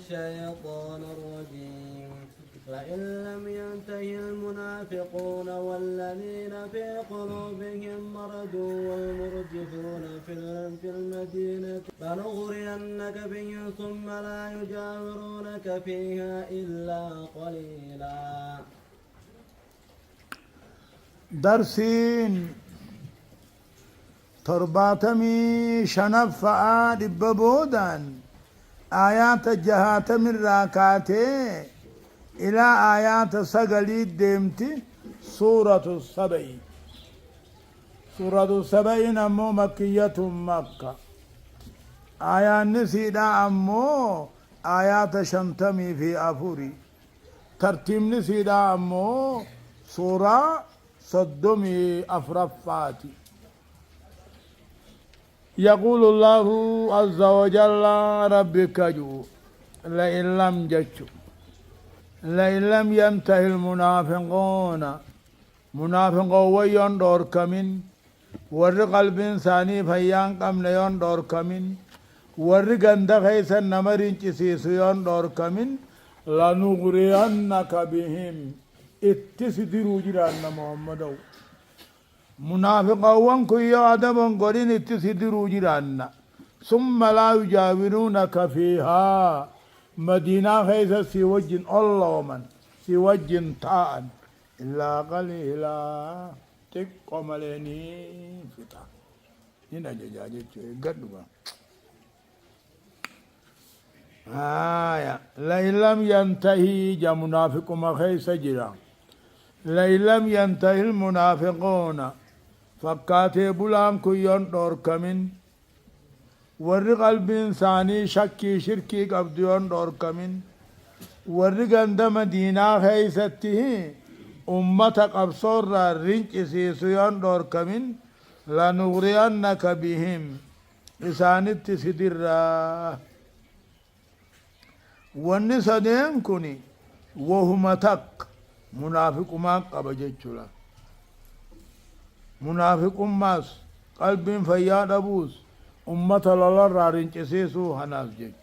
الشيطان الرجيم لئن لم ينته المنافقون والذين في قلوبهم مرض والمرجفون في المدينة لنغرينك بهم ثم لا يجاورونك فيها إلا قليلا. درسين ترباتمي شنفعا دببودان آيات الجهاتم الراكاتي إلى آيات سقلي ديمتي سورة السبعين. سورة السبعين أمو مكية مكة. آيات نسيدا أمو آيات شنتمي في أفوري. ترتيب نسيدا أمو سورة صدمي أفرفاتي. يقول الله عز وجل ربك جو لئن لم جتشو لئن لم ينتهي المنافقون منافقون يندور كمين ور قلب إنساني فيان قمن يندور كمين ور قند خيسا نمرين چسيس يندور كمين لنغرينك بهم اتسدروا جران محمد منافقون كي آدم قرين اتسدروا جران ثم لا يجاورونك فيها مدينة خيسة سوجن الله من سوجن تاء إلا قليلا تقوم لني فتا هنا جاجة قدوا آية لئن لم ينتهي جا منافق ما خيسة جران لئن لم ينتهي المنافقون فكاتي بلان كيون دور كمين ور قلب إنساني شكي شركي قبضيون دور كمين ور قند مدينة خيسته أمة قبصور رنج سيسيون دور كمين لنغرينك بهم إسانت سدر والنسدين كني وهمتك منافق ما قبجتشلا منافق ماس قلب فياد أبوس أمة الله رارين جسيسو هناف جيج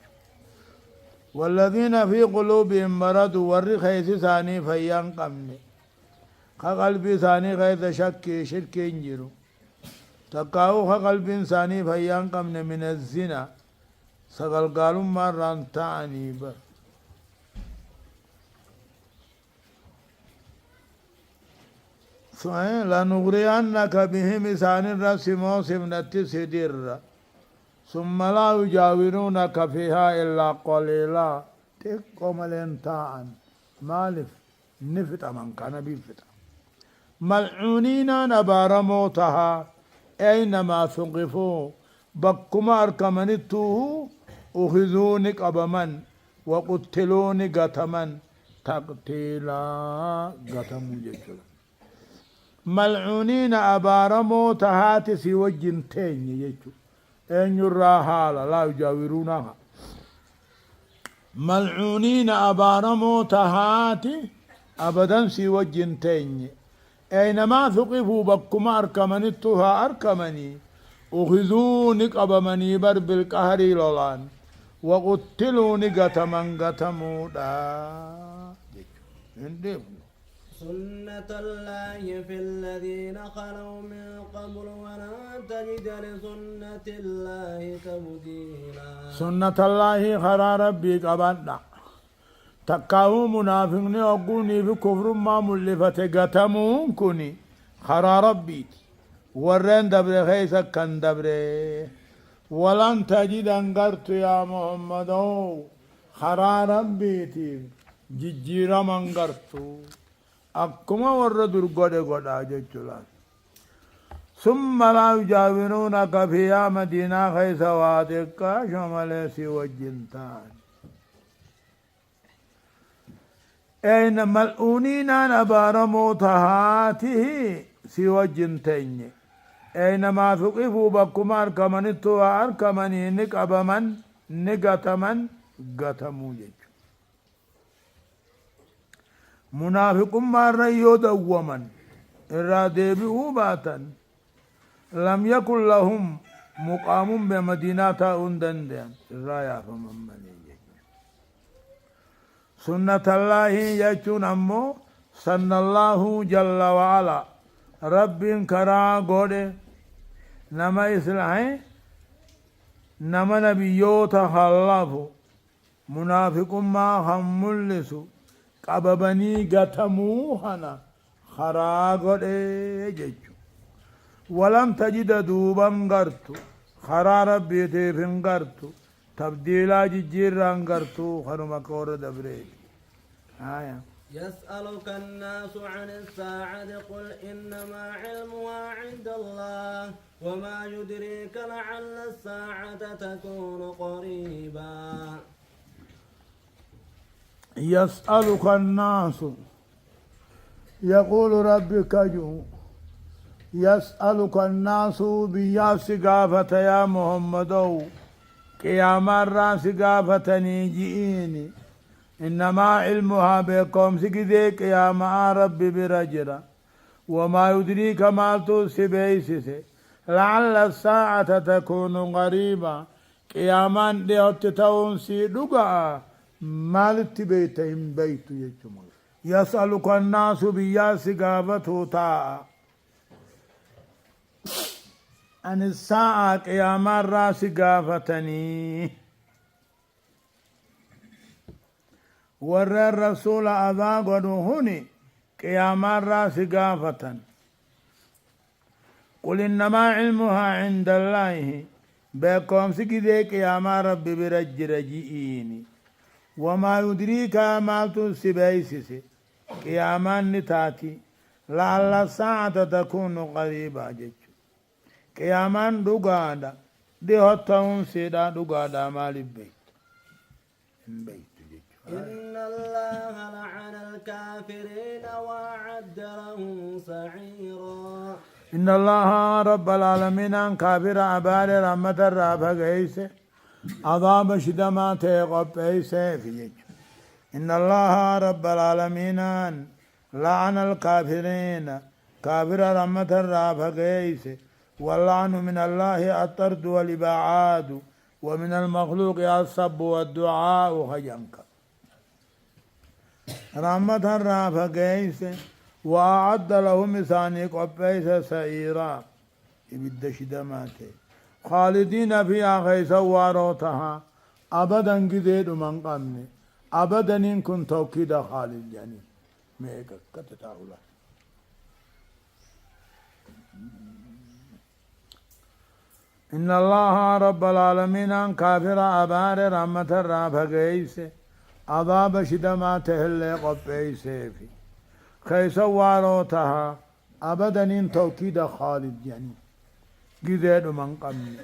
والذين في قلوبهم مرض ور خيس ثاني فيان قمني قلب ثاني خيس شك شرك انجرو تقاو قلب ثاني فيان قمن من الزنا سقل قالوا مران تعني بر لنغرينك بهم إسان الرسمو سمنت سدير ثم لا يجاورونك فيها إلا قليلا تقوم الانتاعا مالف نفت من كان بفت ملعونين نبار موتها أينما ثقفوا بكما أركمنتوه أخذوني قبمن وقتلوني قتمن تقتيلا قتمو جيشلا ملعونين أبار موتها تسي وجنتين يجو أن يرى حالا لا يجاورونها ملعونين أبار موتها أبدا سي وجنتين أينما ثقفوا بكما أركمنتها أركمني أخذوني قبمني بر بالقهر لولان وقتلوني قتمن قتمودا سنة الله في الذين خلوا من قبل ولن تجد لسنة الله تبديلا. سنة الله خرى ربي قبضنا تكاو منافقني أقوني في كفر ما ملفت قتمون كوني خرى ربي ورين دبر خيسا كان دبر ولن تجد انقرت يا محمد خرى ربي ججيرا منقرتو أكما ورد القد قد أجتلان ثم لا يجاورونك فيها مدينة خيس وادك شمال سوى الجنتان أين ملعونين نبار موتهاته سوى الجنتين أينما ثقفوا بكما أركمنتو أركمني نقبمن نقتمن قتمو يج منافق مرة يدومن إرادة بأوباتا لم يكن لهم مقام بمدينة أندن الرايا فمن سنة الله يجون أمو سن الله جل وعلا رب كرا قول نما إسلحي نما نبيوتا خلافو منافق ما خملسو قببني قتموهنا خراغ جيجو ولم تجد دوبا غرتو خرا ربي تيفن غرتو تبديلا جيران غرتو خرما كور دبري آية يسألك الناس عن الساعة قل إنما علمها عند الله وما يدريك لعل الساعة تكون قريبا يسألك الناس يقول ربك جو يسألك الناس بياس قافة يا محمد قيام الراس قافتني جئيني إنما علمها بكم سكذي قيام ربي برجرة وما يدريك ما تسبيسس لعل الساعة تكون قريبا قيامان ديوت تونسي دقا مالت بيتهم بيت يجمع يسألك الناس بياس قافته تاء عن الساعة قيام الراس قافتني ور الرسول أذا قدوهني قيام الراس قافة قل إنما علمها عند الله بكم سكذي قيام ربي برج رجئيني وما يدريك ما تسبيسس قيامان نتاتي لعل الساعة تكون قريبا جج قيامان دقادا دي هتهم سيدا دقادا مال البيت إن الله لعن الكافرين وأعد لهم سعيرا إن الله رب العالمين أن كافر عباد رحمة الرابع قيسه عذاب شدما تيقب قيسه في جج إن الله رب العالمين لعن الكافرين كافر رحمة الرابع قيسه واللعن من الله الطرد والإبعاد ومن المخلوق الصب والدعاء خجنك رحمة الرافع قيسه وأعد لهم ثاني قبيس سعيرا يبد شدماته خالدين فيها خيس واروتها أبدا قديد من قمني أبدا إن كنت توكيد خالد يعني ميك كتتاولا إن الله رب العالمين أن كافر أبار رحمة الرافع قيسه عذاب شدماته اللي قبيسه في خيس واروتها أبدا إن توكيد خالد يعني قذير من قبل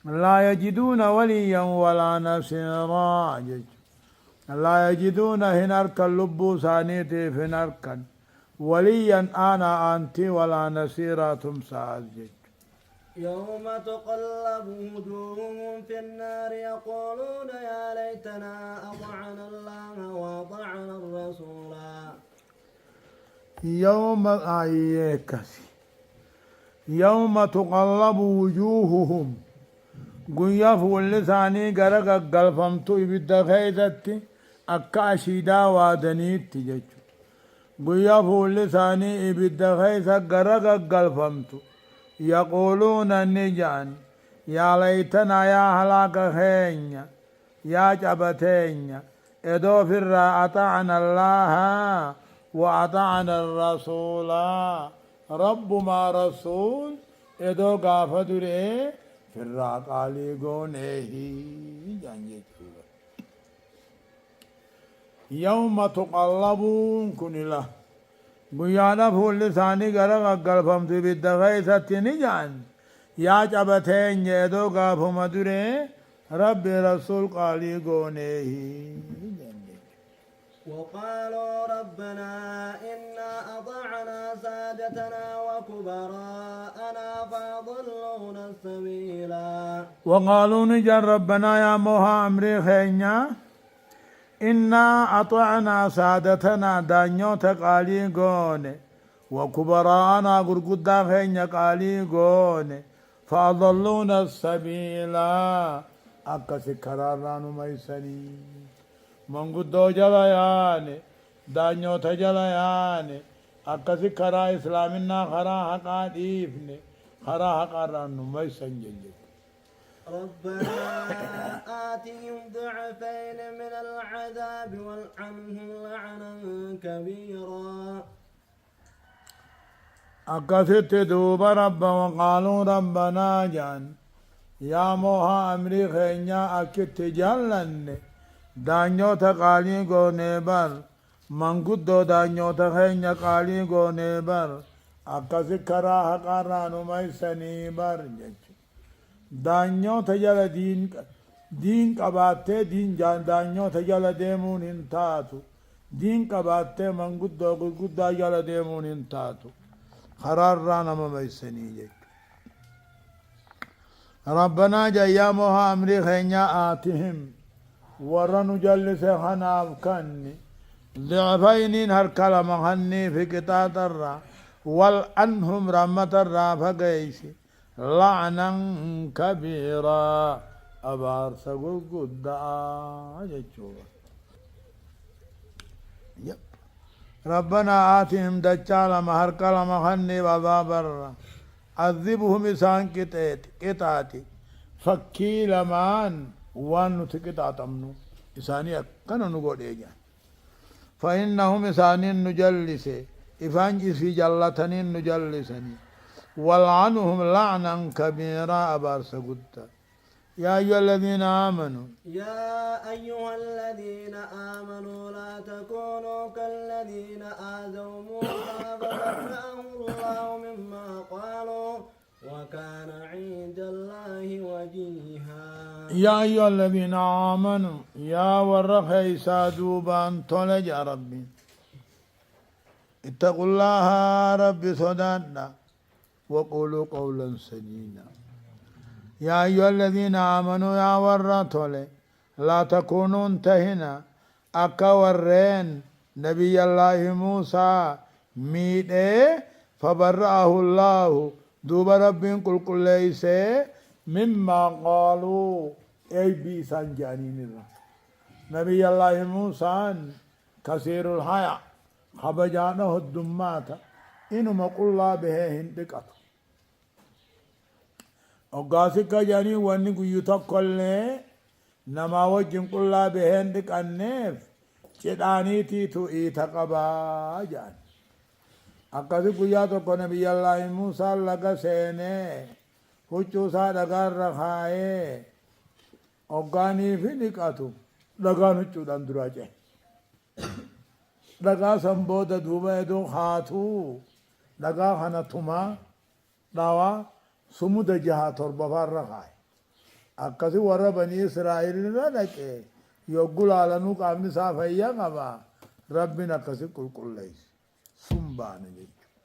لا يجدون وليا ولا نصيرا لا يجدون هنرك اللب ثانيتي في نركا وليا أنا أنت ولا نصيرا تمسى يوم تقلب وجوههم في النار يقولون يا ليتنا أطعنا الله وأطعنا الرسولا يوم آيكسي يوم تقلب وجوههم قيف واللساني قرق قلفمتو يبدا خيزتي أكا شيدا وادنيت تجج قيف واللساني يبدا خيزة قرق قلفمتو يقولون النجان يا ليتنا يا هلاك خينيا يا جبتينيا إدو فر أطعنا الله وأطعنا الرسول رب ما رسول إدو قافدر في الراقالي قونه يوم تقلبون كن له قيانا فول لساني قرق قلفم تبد غيثة نجان يا جبتين يدو قافو مدر ربي رسول قالي قونه وقالوا ربنا إنا أطعنا سادتنا وكبراءنا فأضلونا السبيلا وقالوا نجر ربنا يا موها أمري خينيا إنا أطعنا سادتنا دانيوتا قالي قوني وكبراءنا قرقودا خينيا قالي قوني فأضلونا السبيلا أكسي كرارانو ميسري من قدو جلا يعني دانيو تجلا يعني أكسي كرا إسلامنا خرا حقا ديفني خرا حقا رانو ما يسنجل ربنا آتهم ضعفين من العذاب والعنهم لعنا كبيرا أكست دوب رب وقالوا ربنا جان يا موها أمري خينيا أكت جلن دانيو تقالي غوني بر من قدو دانيو تخينيا قالي غوني بر أكست كرا حقا رانو ما يسني بر دانيو تجل دين قباته دين جان دانيو تجل ديمون انتاتو دين قباته من قدو جل ديمون انتاتو قرار رانا ما بيسني ربنا جيامها أمري خينيا آتهم ورنو جلس خناف كني ضعفين هر كلمة هني في قطاع الرا والأنهم رمة الرا فقيسي لعنا كبيرا أبار سقل قدعا جيشوها يب ربنا آتهم دجال مهر كلمة خني وعذاب الرا عذبهم إسان كتاتي فكي لمان وانو تكتات أمنو إساني أكنا نقول إيجان فإنهم إساني نجلسي إفانجي في جلتني نجلسني والعنهم لعنا كبيرا أبارس قدتا يا أيها الذين آمنوا يا أيها الذين آمنوا لا تكونوا كالذين آذوا موسى فبرأه الله مما قالوا وكان عند الله وجيها يا أيها الذين آمنوا يا ورخي سادوبان تولج ربي اتقوا الله ربي صدادنا وقولوا قولا سديدا يا أيها الذين آمنوا يا ورطولي لا تكونوا انتهنا أكا ورين نبي الله موسى ميده فبرأه الله دوب رب قل ليس مما قالوا أي بيسان جانين الله نبي الله موسى كثير الحياة خبجانه الدمات إنما قل الله به هندقته Oggaasi ka jedhanii wanni guyyuu tokkollee namaa wajjin qullaa baheen dhiqanneef cidhaaniitiitu iita qabaa jedhan. Akkasi guyyaa tokko nabiyyallaahi Muusaan laga seenee huccuusaa dhagaarra kaayee oggaanii fi dhiqatu dhagaan huccuudhaan dura ce'e. Dhagaa san booda duuba eduu haatuu dhagaa kana tumaa dhawaa sumuda jaha torba farra kaay akkasi warra banii israa'elirra dhaqe yogguu laalanuu qaamni isaa fayyaa qaba rabbiin akkasi qulqulleeyse sun baane jechuudha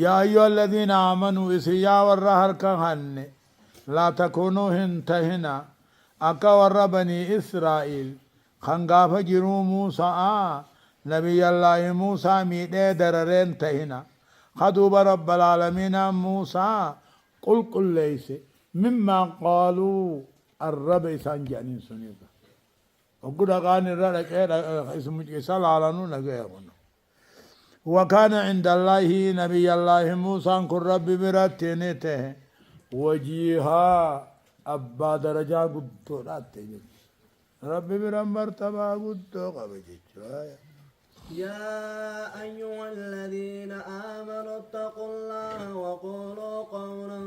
yaa ayyuha alladhiina aamanuu isin yaa warra harka hanne laa takuunuu hin tahina akka warra banii israa'el kan gaafa jiruu muusaa nabiyyallaahi muusaa miidhee darareen tahina خذوب رب العالمين موسى قل ليس مما قالوا الرب سانجانين سنيبا وقل أغاني الرأيك اسمك إسال على نونا وكان عند الله نبي الله موسى كن رب براتينته وجيها أبا درجة قدو راتي رب برمبر تبا قدو قبجي يا أيها الذين آمنوا اتقوا الله وقولوا قولا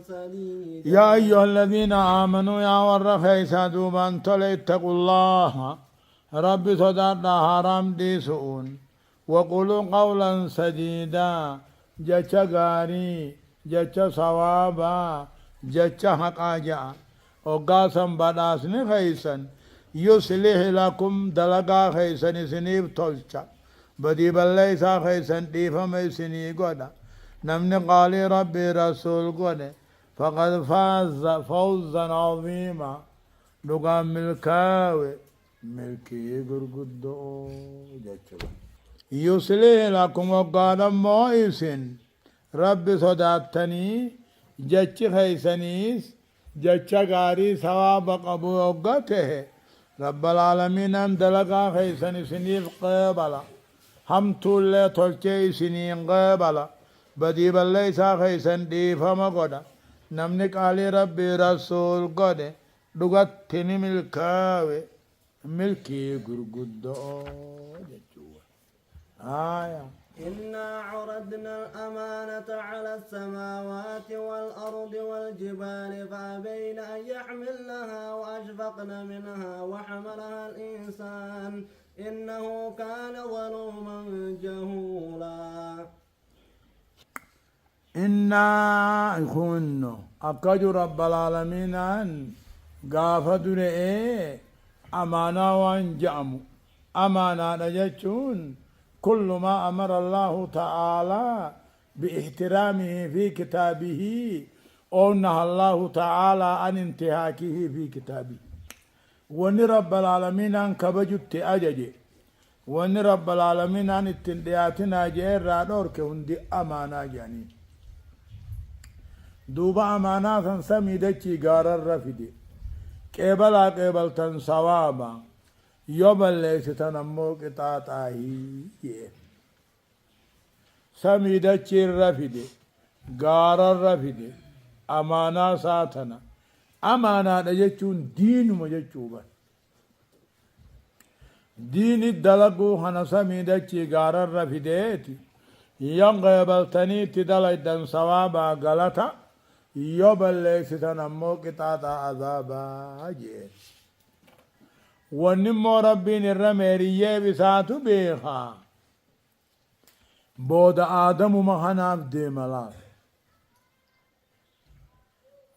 سديدا يا أيها الذين آمنوا يا ورخي سادوبان تولي اتقوا الله رب صدرنا حرام ديسون وقولوا قولا سديدا جچا غاري جچا صوابا جچا حقاجا وقاسم بداسن خيسن يصلح لكم دلقا خيسن سنيب تلشا بدي بالليسا خيسن ديفا ميسني قودا نمني قالي ربي رسول قودا فقد فاز فوزا عظيما لقام ملكاوي ملكي قرقدو جاتشبا يصلح لكم وقادا موئسن ربي صداتني جاتش خيسنيس جاتش غاري ثواب قبو وقته رب العالمين أن دلقا خيسن سنيف قبلا هم طول تلچي سنين قبلا بدي بالليسا خيسن دي فما قدا نمنك علي ربي رسول قدا دقات تني ملكاوي ملكي قرقودو آية إنا عرضنا الأمانة على السماوات والأرض والجبال فأبين أن يحملنها وأشفقن منها وحملها الإنسان إنه كان ظلوما جهولا إنا يكون أكجو رب العالمين أن قافدوا إيه أمانة وان جأموا أمانة نجتون كل ما أمر الله تعالى باحترامه في كتابه أو نهى الله تعالى عن انتهاكه في كتابه ون رب العالمين أن كبجت أججي ون رب العالمين أن التندياتنا جير رادور كهندي أمانة جاني دوبا أمانة سمي دچي غارر رفدي قبلا قبل تن ثوابا يوم اللي ستنمو قطاطاهي سمي دچي رفدي غارر رفدي أمانة ساتنا أمانة دجچون دين مجچوبا دين الدلقو هنا سمي دچي غارر رفديتي يوم قبل تني تدلق دن ثوابا غلطا يوبل ستنمو قطاطا عذابا جيه ونمو ربين الرميرية بساتو بيخا بود آدم مخناف دي ملاف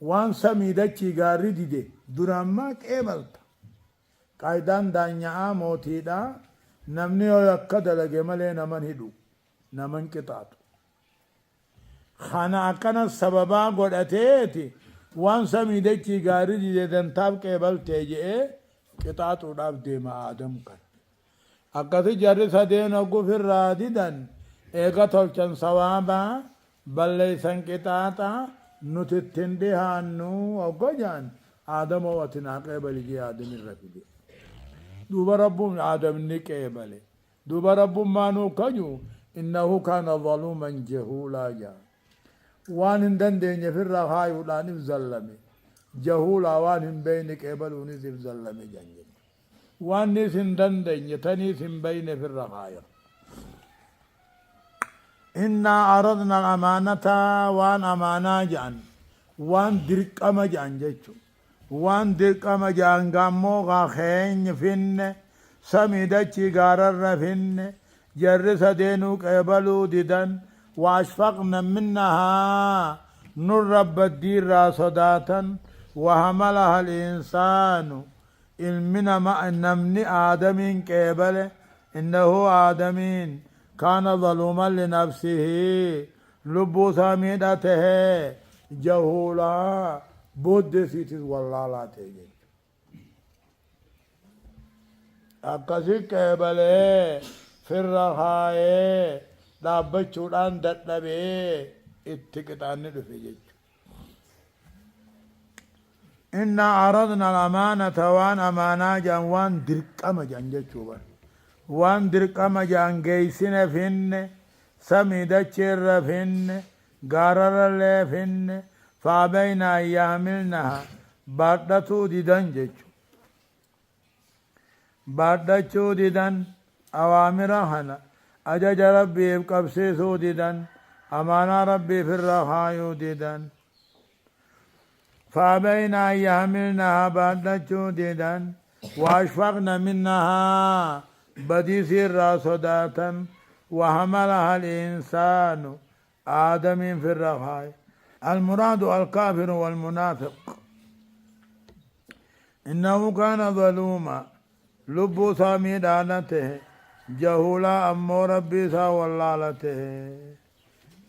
وان سميدچي غاري دي درامما قبلتا قايدان دانيا موتي دا نمني يكد لگه ملي نمن هدو نمن قطاطو خانا اکنا سببا گودتیتی وان سمیدچی گاری دی دنتاب قبل تیجئے قطعت اڑاب دیما آدم کن اکتی جری سدین اگو پھر رادیدن ایگا تولچن سوابا بلی سن قطعتا نتتندی ہانو اگو جان آدم واتنا قبل جی آدم الرفیدی دوبا ربو آدم نی قبل دوبا ربو مانو کجو انہو کان ظلوما جہولا جان وان هندن دنيا في الرخاء ولان الزلمي جهول وان هم بينك قبل في الزلمي جنجل وان نيس هندن دنيا تنيس بين في الرخاء إنا عرضنا الأمانة وان أمانة جان وان درك أما جان جيتشو وان درك أما جان قامو غاخين فين سميدتشي غارر فين جرس دينوك قبلو ديدن واشفقنا منها نور رب الدير صداتا وحملها الإنسان المنا ما نمني آدم قبله إنه آدم كان ظلوما لنفسه لبو سامدته جهولا بود سيتس والله لا تيجي أكسي قبله في الرخاء dhaabbachuudhaan dadhabee itti qixaanni dhufe jechu inna aradna alamaanata waan amaanaa jedhan waan dirqama jedhan jechuuba waan dirqama jedhan geeysine finne samii dacheerra finne gaararallee finne faabayna an yahmilnaha baadhatuu didan jechu baadhachuu didan awaamira hana أجج ربي بقبسي سوددا أمانا ربي في الرخاء يوددا فأبين أن يحملنها بعد جوددا وأشفقن منها بدي سر صداتا وحملها الإنسان آدم في الرخاء المراد الكافر والمنافق إنه كان ظلوما لب سامي دانته جهولا أمو ربي سا واللالته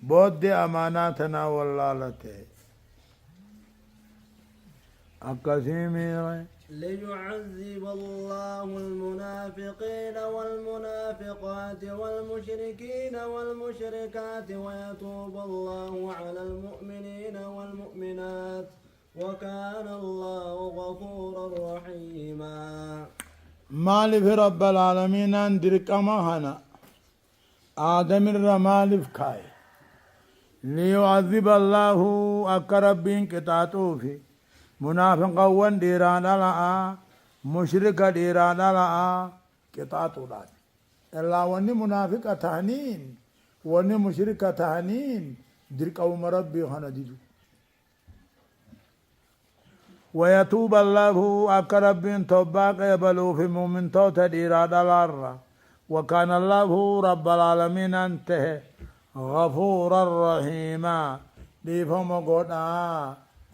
بود أماناتنا واللالته أقسيمي ليعذب الله المنافقين والمنافقات والمشركين والمشركات ويتوب الله على المؤمنين والمؤمنات وكان الله غفورا رحيما مالف رب العالمين أن درقما هنا آدم الرمالف كاي ليعذب الله أكربين كتاتو في منافقا وان ديرانا لأ مشركا ديرانا لأ كتاتو لأ إلا واني منافقا تهنين واني مشركا تهنين درقوا ربي هنا ديدو ويتوب الله أكرب توباك يبلو في مؤمن توتا إرادة الأرى وكان الله رب العالمين أنته غفورا رحيما ليفهم قونا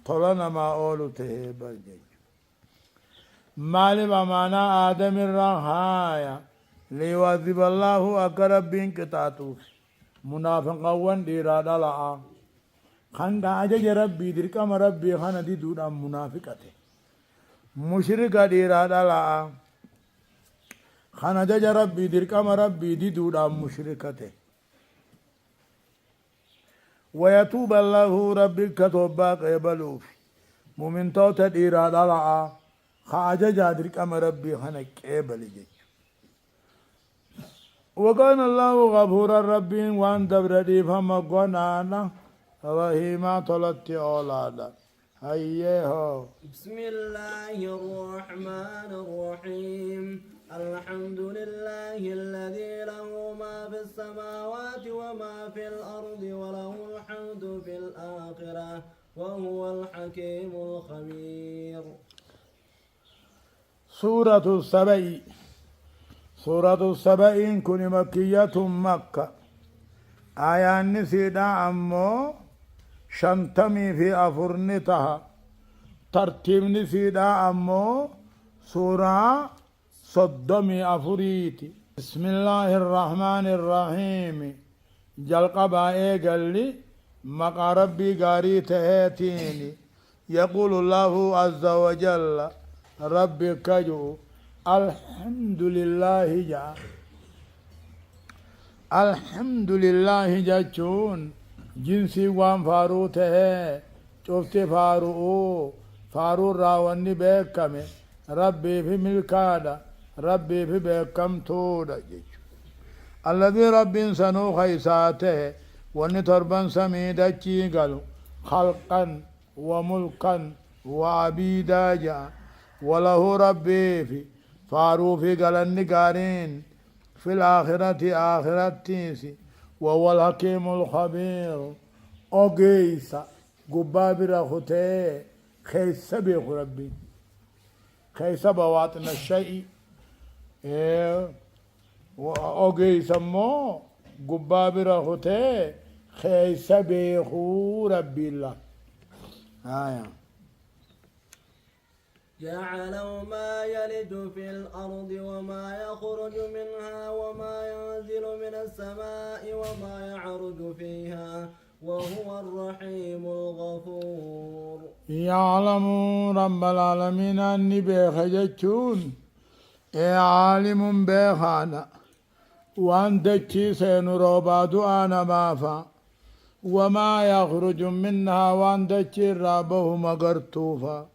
طلنا ما أولته برجج مالي بمانا آدم الرحايا ليواذب الله أكرب كتاتو منافقا وان إرادة الأرى خان أجج ربي دركم ربي خان دي دودا منافقته مشركة ديرادا لا خان أجج ربي دركم ربي دي دودا مشركته ويتوب الله ربي كتوباك يبلوف مؤمن توتا ديرادا لا خان أجج دركم ربي خان كيبل جج وكان الله غفورا ربي وان دبر دي فما قنانا رحيما طلت أولادا هيه بسم الله الرحمن الرحيم الحمد لله الذي له ما في السماوات وما في الأرض وله الحمد في الآخرة وهو الحكيم الخبير سورة السبع سورة السبع كن مكية مكة آيان نسيدا أمو شنتمي في أفرنتها ترتيب نسيدا أمو سورة صدمي أفريتي بسم الله الرحمن الرحيم جلقبا قال لي مقا ربي قاري تهيتيني يقول الله عز وجل ربي كجو الحمد لله جا الحمد لله جاتون جنسي وان فارو تهي شفت فارو راوني بيكمي ربي في ملكادا ربي في بيكم تودا جيشو الذي ربي سنو خيساته وني تربان سميدا چيغلو خلقا وملكا وعبيدا جا وله ربي في فارو في قلن قارين في الآخرة آخرة تيسي وهو الحكيم الخبير أوغيسا قباب رخوته خيس بيخ ربي خيس بواطن الشيء أوغيسا مو قباب رخوته خيس بيخ ربي الله آية جعل ما يلج في الأرض وما يخرج منها وما ينزل من السماء وما يعرج فيها وهو الرحيم الغفور يعلم رب العالمين أني بيخجتون عالم بيخانا وأن دكي سينروباد أنا مافا وما يخرج منها وأن دكي رابه مغرتوفا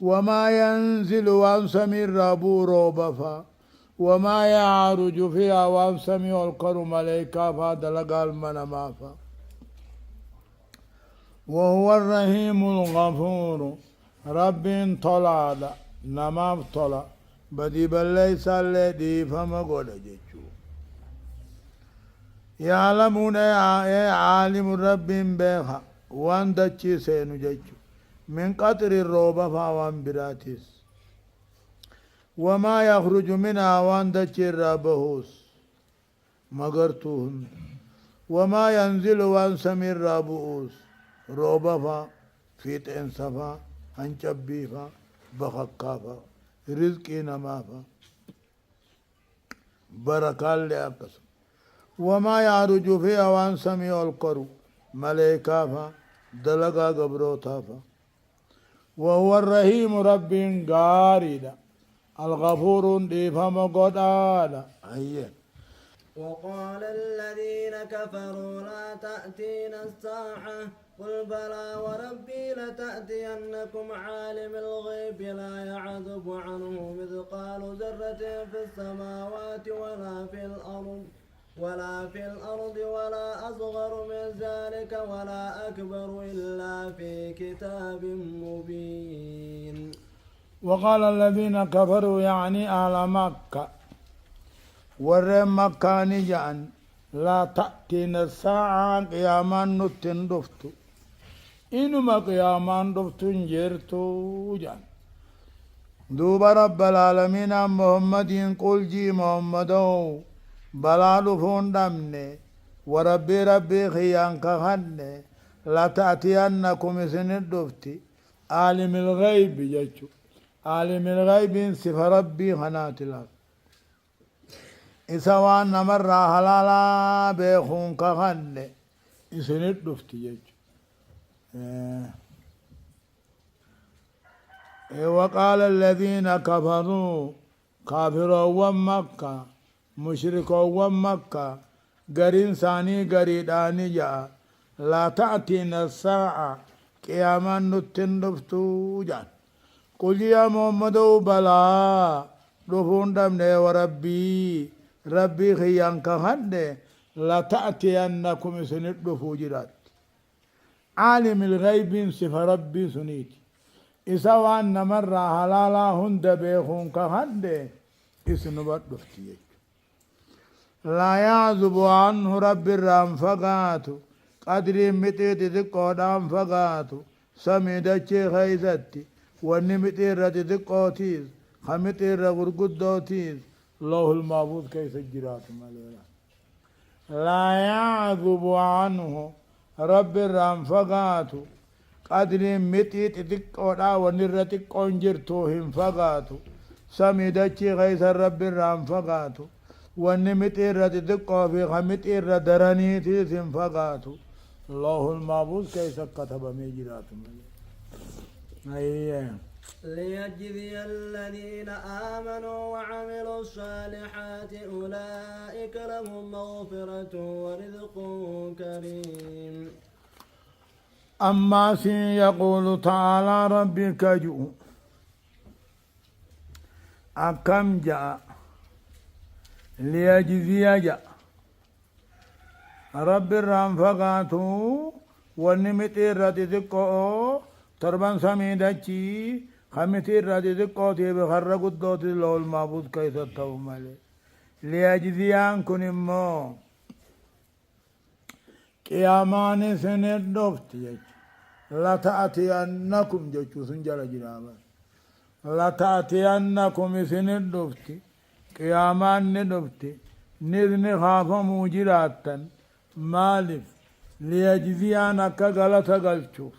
وما ينزل وان سمي رابو روبفا وما يعرج فيها وان سمي القر ملائكة فادلق المنمافا وهو الرحيم الغفور رب طلع نمام طلع بدي بليس الذي فما قد جيشو يعلمون عالم رب بيخا وان دچي سينو جيشو من قطر الروبة فاوان براتيس وما يخرج منها وان دچر رابهوس مغرتوهم وما ينزل وان سمير رابوس روبة فا فيت انصفا انچبي فا بخكا فا رزقي نما فا بركال لأقسم وما يعرج فيها وان سميع القرو ملائكة فا دلقا قبروتا فا وهو الرحيم رب غاردا الغفور ديفم قدادا أيه وقال الذين كفروا لا تأتينا الساعة قل بلى وربي لتأتينكم عالم الغيب لا يعزب عنه مثقال ذرة في السماوات ولا في الأرض ولا أصغر من ذلك ولا أكبر إلا في كتاب مبين. وقال الذين كفروا يعني أهل مكة ورّ مكة نجان لا تأتينا الساعة قياما نتندفت إنما قياما دفتن جرتو جان دوب رب العالمين محمد قل جي محمدو بلا دفون دمني وربي خيان كهني لا تأتينكم سن الدفتي عالم الغيب جيشو عالم الغيب صفة ربي خنات الأرض إسوان نمر حلالا بيخون كهني سن الدفتي جيشو وقال الذين كفروا كافروا ومكة مشركوا ومكة قرين ثاني قريداني جاء لا تأتينا الساعة قياما نتندفتو جان قل يا محمد بلا رفون دمني ربي خيان كهند لا تأتينكم سندفو جرات عالم الغيب صفة ربي سنيتي إسا وان نمر حلالا هند بيخون كهند إسنبت دفتي لا يعزب عنه رب الرام فقاتو قدري متي تذكو دام فقاتو سمي دچي خيزتي واني متي ردذكوتيز خمتي رغرقدوتيز الله المعبود كيس الجرات مالولا لا يعزب عنه رب الرام فقاتو قدري متي تذكو دا ونرتك قنجرتو هم فقاتو سمي دچي خيس رب الرام فقاتو واني متي ردذكو في خمتي ردراني تيز هم فقاتو الله المعبود كيف كتب ميجرات ليجزي الذين آمنوا وعملوا الصالحات أولئك لهم مغفرة ورزق كريم. أما سي يقول تعالى ربك جو أكم جاء ليجزي جاء رب الرام فقاتو ونمتي الراتي ذكو تربان سميدتي خمتي الراتي ذكو تيبي خرقو الدوتي لو المعبود كيف التوم عليه ليجزيان كن امو قيامان سنة دوفت لا تأتينكم جوشو سنجل جرابا لا تأتينكم سنة دوفت قيامان ندوفت نذن خاف موجراتا مالف ليجزيان كغلط غلطوف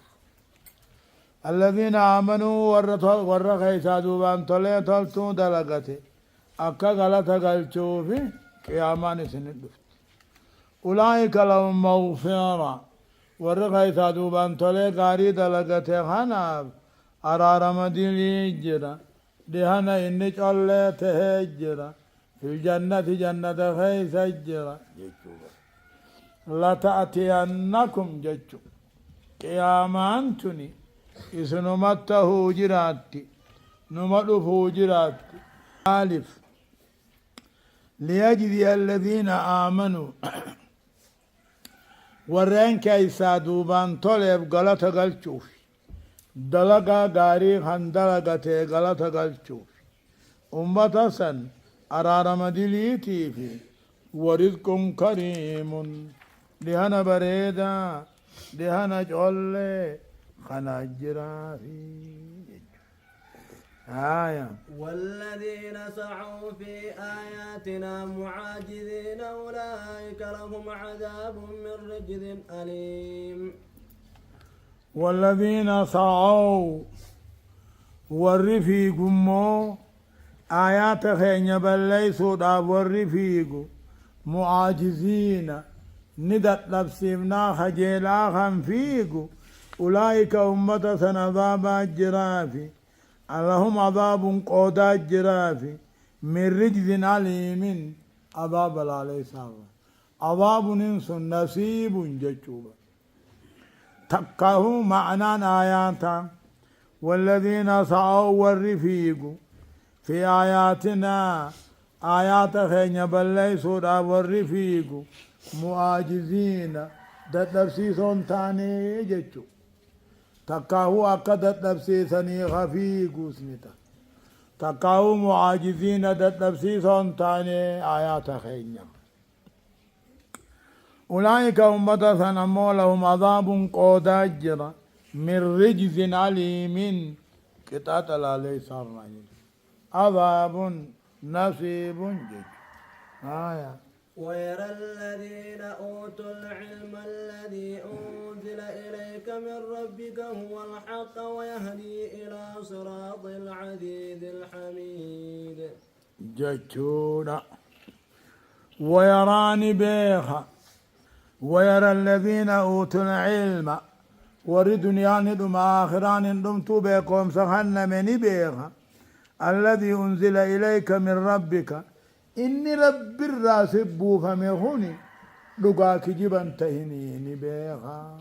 الذين آمنوا ورخيسا دوبان طلع طلتو دلغته أكا غلط غلطوف قيامان سندفت أولئك لهم مغفرة ورخيسا دوبان طلع غاري دلغته خناب أرارم دلي جرا دهنا إنك الله تهجرا في الجنة جنة خيس جرا لا تأتينكم جتشو قيامان تني إسنمته جراتي نمده جراتي آلف ليجزي الذين آمنوا ورين كيسا دوبان طلب غلطة غلطوف دلقا غاري خندلقته غلطة غلطوف أمتا سن أرارم دليتي في ورزق كريم دهنا بريدا دهنا جولي خناجرا في آية والذين سعوا في آياتنا معاجزين أولئك لهم عذاب من رجز أليم. والذين سعوا ورفيقمو آيات خين بليسوا دا ورفيقو معاجزين ندت لبسيمنا خجيلا خنفيقو أولئك أمة سنذاب الجرافي اللهم عذاب قودا الجرافي من رجز عليم عذاب عليه سار عذاب ننس نصيب جتشوبا تكه معنى آياتا والذين سعوا والرفيق في آياتنا آيات خين بلي سودا والرفيق معاجزين دتبسيسون تاني جتشو تكاهو أكا دتبسيسني خفيق سنتا تكاهو معاجزين دتبسيسون تاني آيات خين أولئك أمة سنمو لهم عذاب قودا جرا من رجز عليم كتات عليه سرنا عذاب نصيب جد ويرى الذين أوتوا العلم الذي أنزل إليك من ربك هو الحق ويهدي إلى صراط العزيز الحميد جتشونا ويراني بيخا ويرى الذين أوتوا العلم وردنيا ندم آخران دمتو بكم سخن من بيخا الذي أنزل إليك من ربك إني رب الراسب فمهوني لقاك جبا تهني بيخا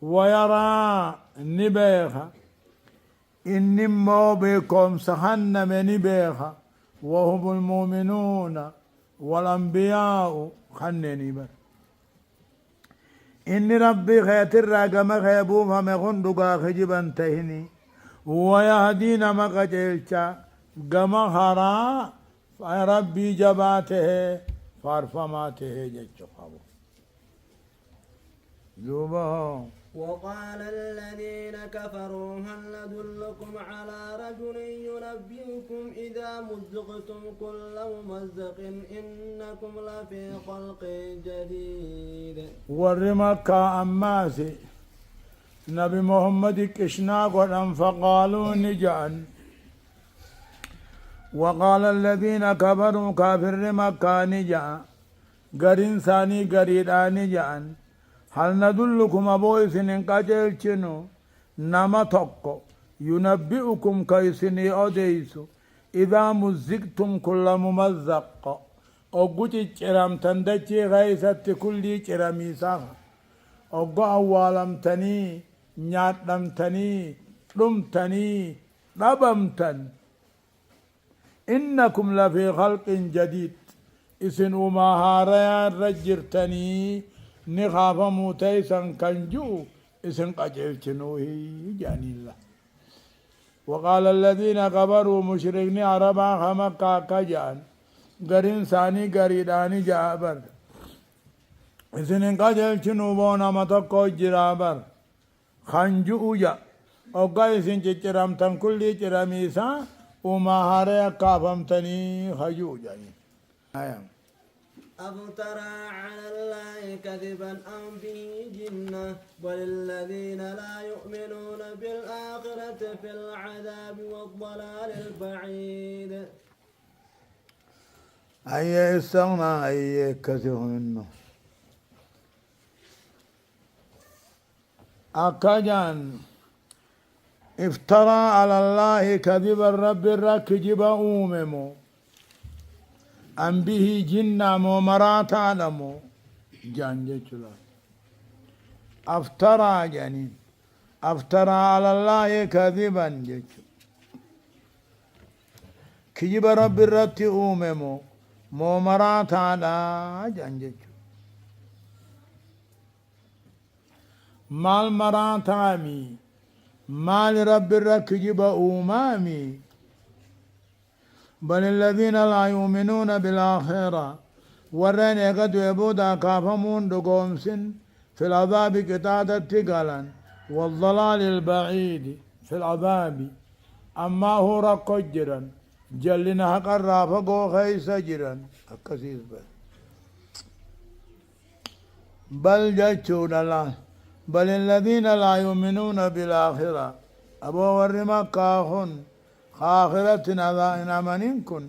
ويرى نبيخا إني مو بكم سخن من بيخا وهم المؤمنون والأنبياء خنني بر إني ربي خيتر راقم خيبو فمخن دقاك جبا تهني ويهدينا مقجلشا قم هرا ربي جباته فارفماته جتشقه زوبه وقال الذين كفروا هل ندلكم على رجل ينبئكم إذا مزقتم كل ممزق إنكم لفي خلق جديد ورمك أماسي نبي محمد كشنا قدام فقالوا نجعل وقال الذين كفروا كافر مكة نجع قرين ثاني قريدا نجعل هل ندلكم أبو إسن قجل چنو نما تقو ينبئكم كيسني أديسو إذا مزقتم كل ممزق أقوتي چرام تندچي غيثت كل چراميساها أقو أولمتني نياتلمتني رمتني ربمتن إنكم لفي خلق جديد إسن وما هاريا رجرتني نخاف موتيسا كنجو إسن قجل چنوهي جاني الله وقال الذين كفروا مشركين عربا خمكا كجان غرين ثاني غريداني جابر إسن قجل چنو بونا متقو جرابر خنجو جا وقال إسن چرام تنكل چراميسا وما هاريا كافمتني خجو جاني أفترى على الله كذبا أم به جنة وللذين لا يؤمنون بالآخرة في العذاب والضلال البعيد أي استغنى أي كثير منه أكجان افترى على الله كذبا رب الركجب أوممو أم به جنة ممرات علمو جانجة چلا افترى جانين افترى على الله كذبا جيش كجب رب الرت أوممو ممرات على جانجة مال مرات عمي مال رب الركجب أومامي بل الذين لا يؤمنون بالآخرة ورين يقد يبودا كافمون دقومسن في العذاب كتادة تقالا والضلال البعيد في العذاب أما هو رقجرا جلنا حقا رافقو خيس جرا الكسيس بل جاتشون الله بل الذين لا يؤمنون بالآخرة أبو ورما كاهن آخرتنا ذائنا منكن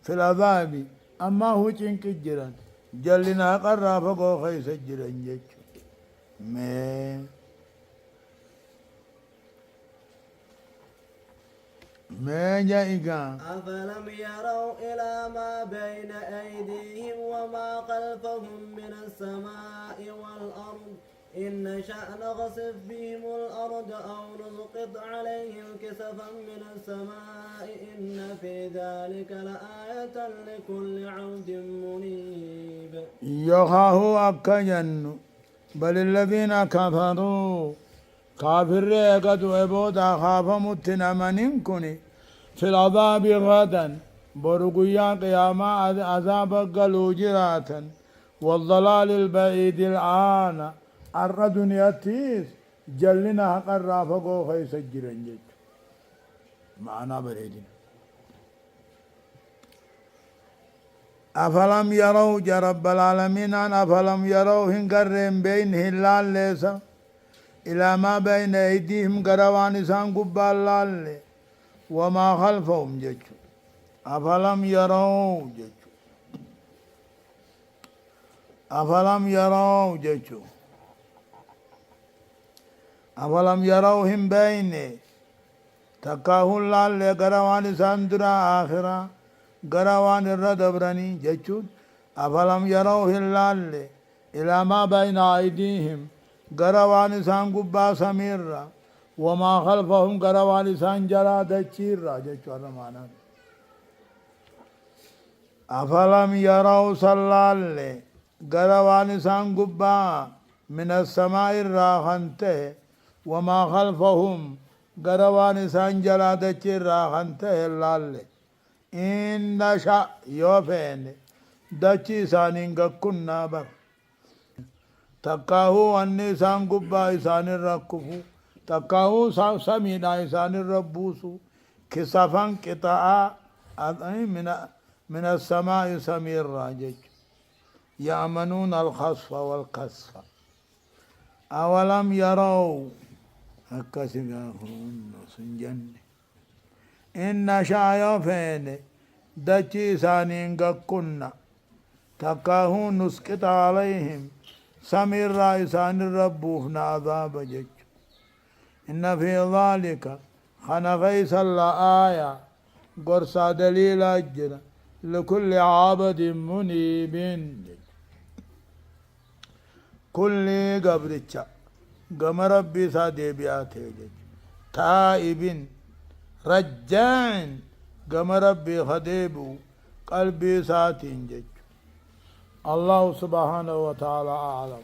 في العذاب أما هو چنك جرا جلنا قرى فقو خيس جرا جيش ما جائقا أفلم يروا إلى ما بين أيديهم وما خلفهم من السماء والأرض إن نشأ نخسف بهم الأرض أو نسقط عليهم كسفا من السماء إن في ذلك لآية لكل عبد منيب. يخاه أكجن بل الذين كفروا كافر ريقت ويبودا خاف متنا من كني في العذاب غدا برقيا قياما عذاب قلو جراتا والضلال البعيد الآن الرد يتيس جلنا حق الرافقو خيس الجرنجج معنا بريدين أفلم يروا جرب العالمين أن أفلم يروا هنقرم بين هلال ليس إلى ما بين أيديهم قروان سان قبال وما خلفهم جج أفلم يروا جج أفلم يروا جج أفلم يروا هم بين تكاهل الله قروان سان درا آخرا قروان الردبرني ججود أفلم يروا هلال إلى ما بين أيديهم قروان سان قبا سميرا وما خلفهم قروان سان جرا دچيرا جچو رمانا أفلم يروا صلى قروان سان قبا من السماء الراخنته وما خلفهم قروان سان جرا دچيرا خنته اللال إن نشأ يوفين دچي سانين كنا بر تكاهو أني سان قبا إسان الركفو تكاهو سمينا إسان الربوسو كسفان قطاع من السماء سمير راجج يأمنون الخصف والكسف أولم يروا أكسقاهون سنجن إن شايا فين دچي سانين كنا تكاهو نسقط عليهم سمير رئيسان الربوفنا عذاب جج إن في ذلك خنغيس الآية قرصا دليل أجر لكل عابد منيب كل قبرتشا قم ربي سادي بياته جج تائب رجان قم ربي خديبو قلبي ساتين جج الله سبحانه وتعالى أعلم.